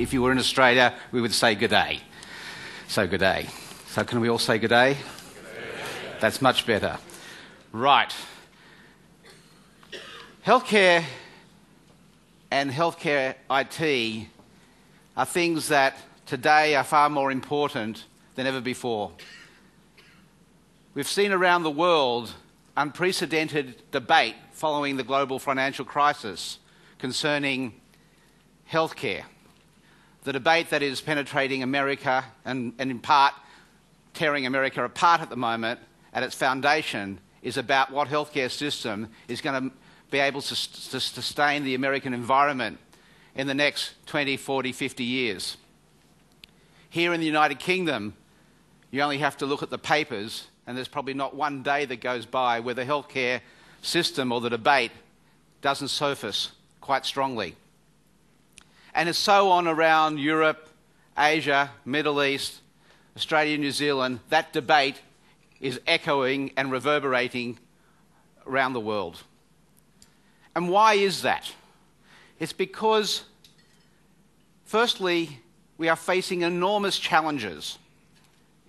if you were in Australia, we would say good day. So good day. So can we all say good day? That's much better. Right. Healthcare and healthcare IT are things that today are far more important than ever before. We've seen around the world unprecedented debate following the global financial crisis concerning healthcare. The debate that is penetrating America and in part tearing America apart at the moment at its foundation is about what healthcare system is going to be able to sustain the American environment in the next 20, 40, 50 years. Here in the United Kingdom, you only have to look at the papers, and there's probably not one day that goes by where the healthcare system or the debate doesn't surface quite strongly. And it's so on around Europe, Asia, Middle East, Australia, New Zealand. That debate is echoing and reverberating around the world. And why is that? It's because, firstly, we are facing enormous challenges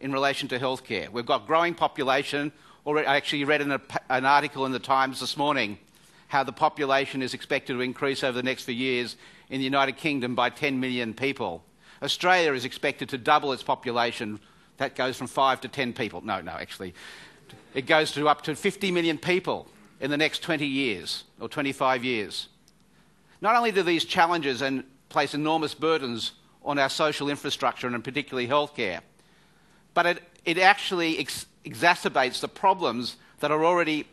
in relation to healthcare. We've got growing population. I actually read in an article in the Times this morning how the population is expected to increase over the next few years in the United Kingdom by 10 million people. Australia is expected to double its population. That goes from 5 to 10 people. No, actually. It goes to up to 50 million people in the next 20 years or 25 years. Not only do these challenges and place enormous burdens on our social infrastructure and particularly healthcare, but it actually exacerbates the problems that are already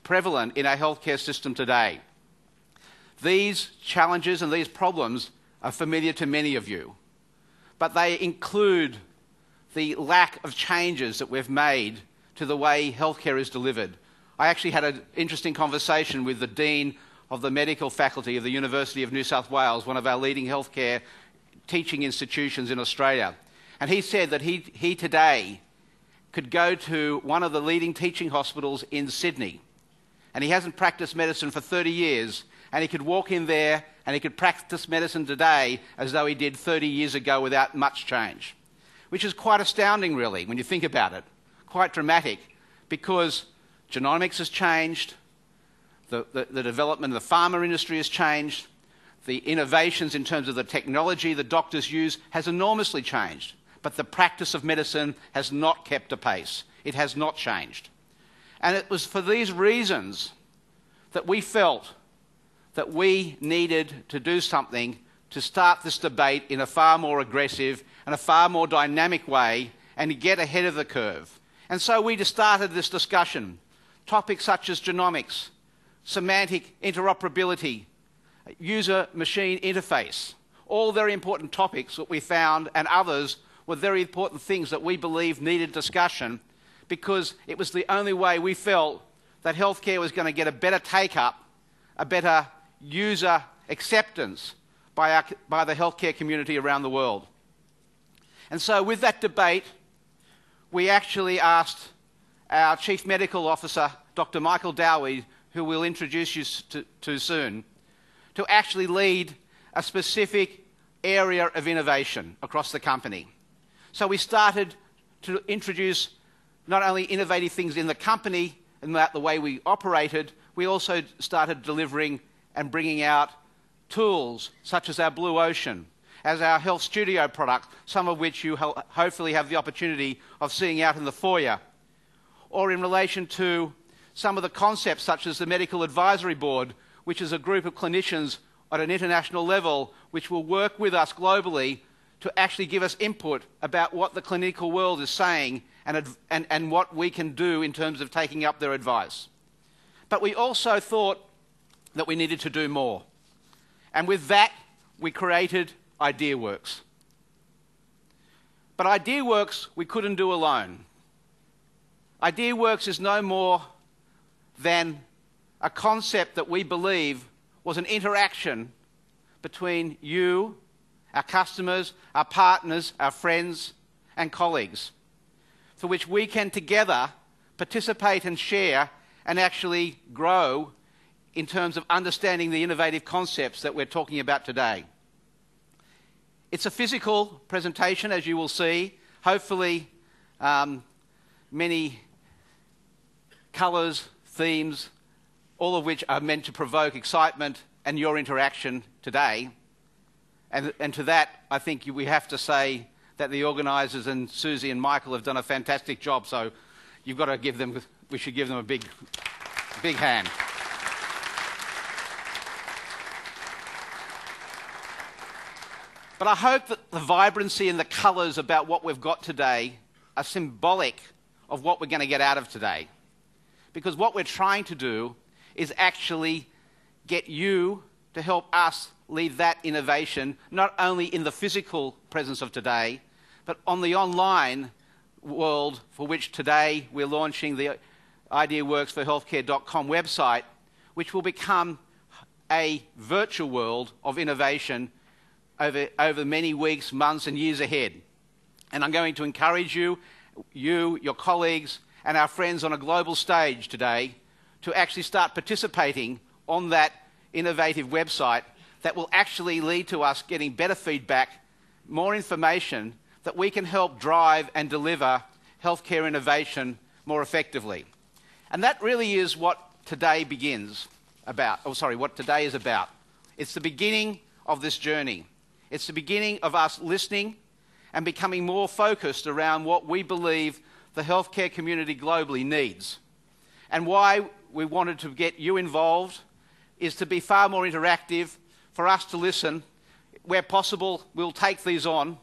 prevalent in our healthcare system today. These challenges and these problems are familiar to many of you, but they include the lack of changes that we've made to the way healthcare is delivered. I actually had an interesting conversation with the Dean of the Medical Faculty of the University of New South Wales, one of our leading healthcare teaching institutions in Australia. And he said that he today could go to one of the leading teaching hospitals in Sydney, and he hasn't practiced medicine for 30 years, and he could walk in there and he could practice medicine today as though he did 30 years ago without much change, which is quite astounding, really, when you think about it. Quite dramatic, because genomics has changed, the development of the pharma industry has changed, the innovations in terms of the technology that doctors use has enormously changed, but the practice of medicine has not kept apace. It has not changed. And it was for these reasons that we felt that we needed to do something to start this debate in a far more aggressive and a far more dynamic way and to get ahead of the curve. And so we just started this discussion. Topics such as genomics, semantic interoperability, user-machine interface, all very important topics that we found, and others were very important things that we believed needed discussion, because it was the only way we felt that healthcare was going to get a better take-up, a better user acceptance by the healthcare community around the world. And so with that debate, we actually asked our Chief Medical Officer, Dr. Michael Dowie, who we'll introduce you to soon, to actually lead a specific area of innovation across the company. So we started to introduce not only innovative things in the company and the way we operated, we also started delivering and bringing out tools such as our Blue Ocean, as our Health Studio product, some of which you hopefully have the opportunity of seeing out in the foyer, or in relation to some of the concepts such as the Medical Advisory Board, which is a group of clinicians at an international level which will work with us globally to actually give us input about what the clinical world is saying and what we can do in terms of taking up their advice. But we also thought that we needed to do more. And with that, we created IdeaWorks. But IdeaWorks we couldn't do alone. IdeaWorks is no more than a concept that we believe was an interaction between you, our customers, our partners, our friends, and colleagues, for which we can together participate and share and actually grow in terms of understanding the innovative concepts that we're talking about today. It's a physical presentation, as you will see. Hopefully, many colours, themes, all of which are meant to provoke excitement and your interaction today. And to that, I think we have to say that the organisers and Susie and Michael have done a fantastic job. So you've got to give them, we should give them a big hand. But I hope that the vibrancy and the colours about what we've got today are symbolic of what we're going to get out of today. Because what we're trying to do is actually get you to help us lead that innovation, not only in the physical presence of today, but on the online world, for which today we're launching the ideaworksforhealthcare.com website, which will become a virtual world of innovation over many weeks, months and years ahead. And I'm going to encourage you, your colleagues and our friends on a global stage today to actually start participating on that innovative website that will actually lead to us getting better feedback, more information that we can help drive and deliver healthcare innovation more effectively. And that really is what today begins about, what today is about. It's the beginning of this journey. It's the beginning of us listening and becoming more focused around what we believe the healthcare community globally needs. And why we wanted to get you involved is to be far more interactive, for us to listen. Where possible, we'll take these on.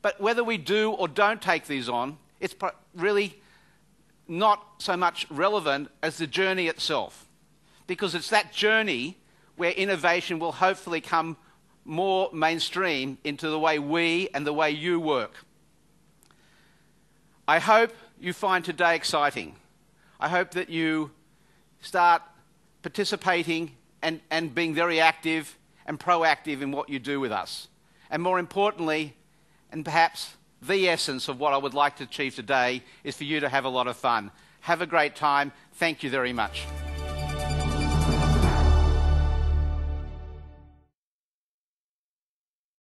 But whether we do or don't take these on, it's really not so much relevant as the journey itself. Because it's that journey where innovation will hopefully come more mainstream into the way we and the way you work. I hope you find today exciting. I hope that you start participating and being very active and proactive in what you do with us. And more importantly, and perhaps the essence of what I would like to achieve today, is for you to have a lot of fun. Have a great time. Thank you very much.